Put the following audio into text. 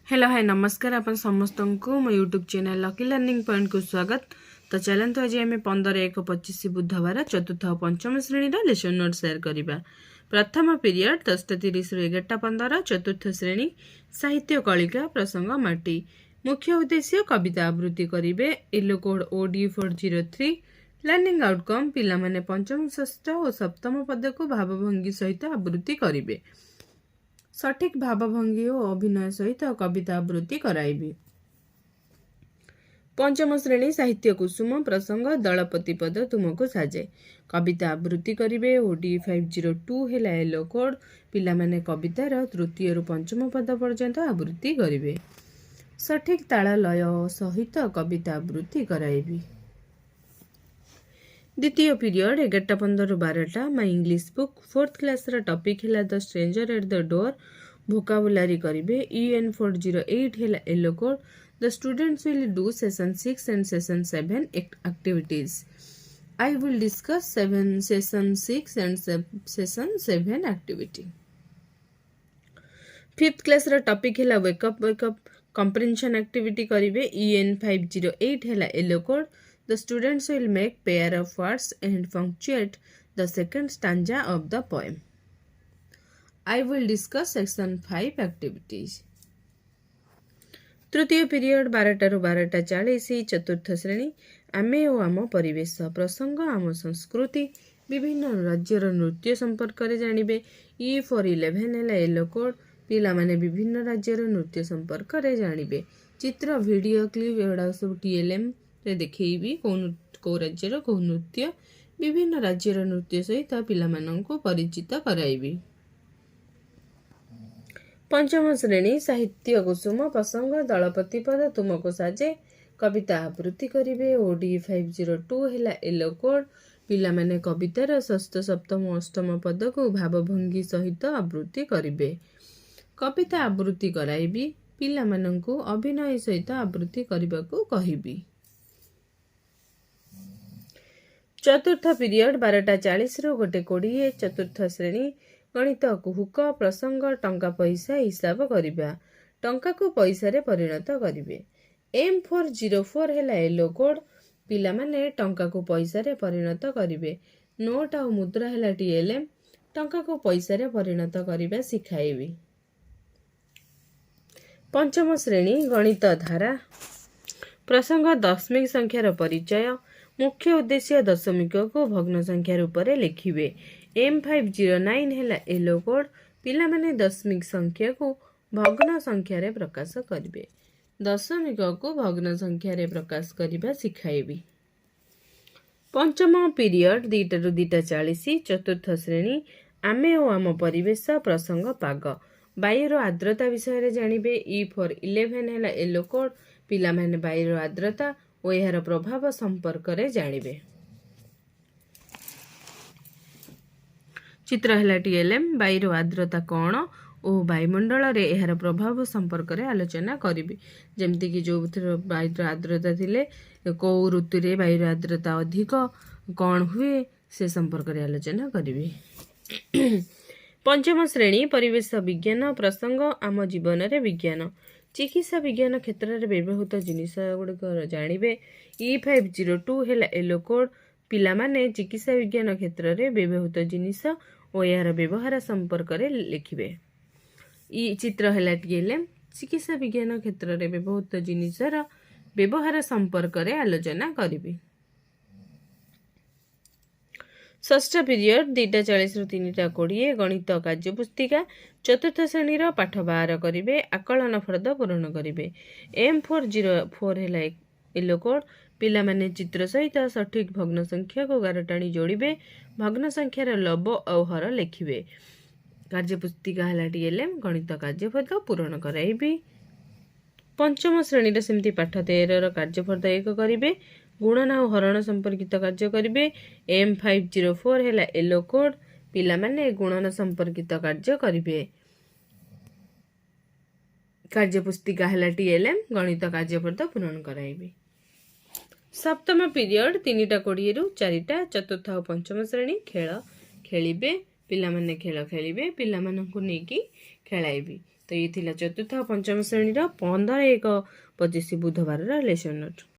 Hello hi नमस्कार आपण समस्त को मो YouTube channel lucky learning point को स्वागत। तो चलते आज आम 15/1/25 बुधवार चतुर्थ और पंचम श्रेणी लेसन नोट शेयर करवा। प्रथम पीरियड 10:30 रु 11:15 चतुर्थ श्रेणी साहित्य कलिका प्रसंग माटी। मुख्य उद्देश्य कविता आवृत्ति करेंगे। Yellow code OD403 learning outcome पिला माने पंचम षष्ठ और सप्तम पद को भावभंगी सहित आवृत्ति करेंगे। सठिक भावभंगी और अभिनय सहित कविता आवृत्ति कराइबे। पंचम श्रेणी साहित्य कुसुम प्रसंग दलपति पद तुमको साजे कविता आवृत्ति करेंगे। OD502 है येलो कोड पिला माने कवितार तृतीय रु पंचम पद पर्यंत आवृत्ति करेंगे। सठिक ताल लय सहित कविता आवृत्ति कराइबे। द्वितीय पीरियड 11:15 रु 12 my English book 4th class topic है the stranger at the door vocabulary करेंगे। EN408 है yellow code the students will do session 6 and session 7 activities. I will discuss session 6 and session 7 activity. 5th class topic है wake up comprehension activity करेंगे। EN508 है yellow code The students will make pair of words and punctuate the second stanza of the poem. I will discuss section 5 activities. तृतीय period 12 रु 12:40 चतुर्थ श्रेणी आमे और आम परिवेश प्रसंग आम संस्कृति विभिन्न राज्यर नृत्य संपर्क में जानिबे। E411 है येलो कोड पिला माने विभिन्न राज्यर नृत्य संपर्क में जानिबे। चित्र वीडियो क्लिप एगुड़ा सब TLM देखी कौ राज्यर कौ नृत्य विभिन्न राज्यर नृत्य सहित पिला मानंको परिचित कराइबी। पंचम श्रेणी साहित्य कुसुम प्रसंग दलपति पद तुमको साजे कविता आवृत्ति करेंगे। OD502 है येलो कोड पिला माने कवितार षष्ठ सप्तम अष्टम पद को भावभंगी सहित आवृत्ति करेंगे। कविता आवृत्ति कराइबी। पिला मानंको अभिनय सहित आवृत्ति करने को कहिबी। चतुर्थ पीरियड 12:40 रु 1:20 चतुर्थ श्रेणी गणित कुहुक प्रसंग टंका पैसा हिसाब करवा टंका को पैसा रे परिणत करेंगे। M404 है येलो कोड पिला माने टंका को पैसा रे परिणत करेंगे। नोट और मुद्रा है TLM टंका को पैसा रे परिणत करवा सिखाइबी। पंचम श्रेणी गणित धारा प्रसंग दशमिक संख्यार परिचय मुख्य उद्देश्य दशमिक को भग्न संख्या रूप में लिखिबे। M509 है येलो कोड पिला माने दशमिक संख्या को भग्न संख्या रे प्रकाश करेंगे। दशमिक को भग्न संख्या रे प्रकाश करने सिखाइबी। पंचम पीरियड 2 रु 2:40 चतुर्थ श्रेणी आमे और आम परिवेश प्रसंग पाग वायुर आर्द्रता विषय जानिबे। E411 है येलो कोड पिला माने वायुर आर्द्रता और यार प्रभाव संपर्क में जानिबे। चित्र है TLM वायुर आर्द्रता कौन और वायुमंडल रे यार प्रभाव संपर्क में आलोचना करेंगे। जमती कि जो वायुर आर्द्रता थिले कौ ऋतु रे वायुर आर्द्रता अधिक कौन हुए से संपर्क में आलोचना करेंगे। पंचम श्रेणी परिवेश विज्ञान प्रसंग आम जीवन रे विज्ञान चिकित्सा विज्ञान क्षेत्र में व्यवहृत जिनिस गुड़िक जानिबे। E502 है येलो कोड पिला माने चिकित्सा विज्ञान क्षेत्र में व्यवहृत जिनिस और यार व्यवहार संपर्क में लिखिबे। चित्र है TLM चिकित्सा विज्ञान क्षेत्र में व्यवहृत जिनिसर व्यवहार संपर्क में आलोचना करिबे। षष्ठ पीरियड 2:40 रु 3:20 गणित कार्यपुस्तिका चतुर्थ श्रेणी पाठ 12 करेंगे। आकलन फर्द पूरण करेंगे। M404 है येलो कोड पिला माने चित्र सहित सठिक भग्न संख्या को गारटाणी जोड़े भग्न संख्यार लब और हर लिखिबे। कार्यपुस्तिका है TLM गणित कार्यफर्द पूरण कराइबी। पंचम श्रेणी सेमती पाठ 13 कार्यफर्द 1 करेंगे। गुणन और हरण संपर्कित कार्य करेंगे। M504 है येलो कोड पिला माने गुणन संपर्कित कार्य करेंगे। कार्यपुस्तिका है TLM गणित कार्यफर्द पूरण कराइबे। सप्तम पीरियड 3:20 रु 4 चतुर्थ और पंचम श्रेणी खेल खेलिबे पिला माने खेल खेलिबे पिला मानंकु नेकी खेलाइबे। ତ ଇଏ ଥିଲା ଚତୁର୍ଥ ଆଉ ପଞ୍ଚମ ଶ୍ରେଣୀର 15/1/25 ବୁଧବାରର ଲେସନ୍ ନୋଟ୍।